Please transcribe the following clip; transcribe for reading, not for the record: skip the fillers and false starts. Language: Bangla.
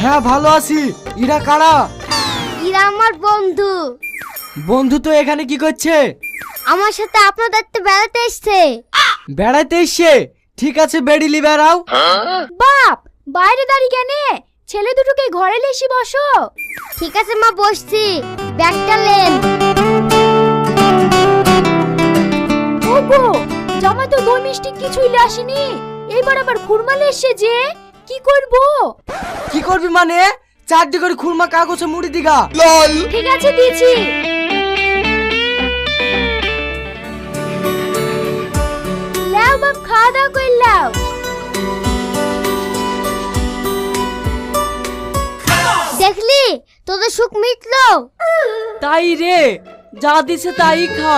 হ্যাঁ ভালো আছি। ইরা কারা? ইরা আমার বন্ধু। বন্ধু তো এখানে কি করছে? আমার সাথে আপনাদের তো বেড়াতে এসছে। বেড়াইতে এসছে? ঠিক আছে বেরিলি বেড়াও। বাপ, বাইরে দাঁড়িয়ে কেনে? ছেলে দুটোকে ঘরে লেসি বসো। ঠিক আছে মা, বসছি। ব্যাগটা নেন। ওগো, জামাই তো দই মিষ্টি কিছুই আসেনি, এইবার আবার খুরমা এসে যে কি করব? কি করবি মানে? চারটি করে খুরমা কাগজে মুড়ি দিগা। ঠিক আছে দিয়েছি। লাও বাপ, খাওয়া দাওয়া করলাও। দেখলি তোদের সুখ মিটলো। তাই রে, যা দিছে তাই খা।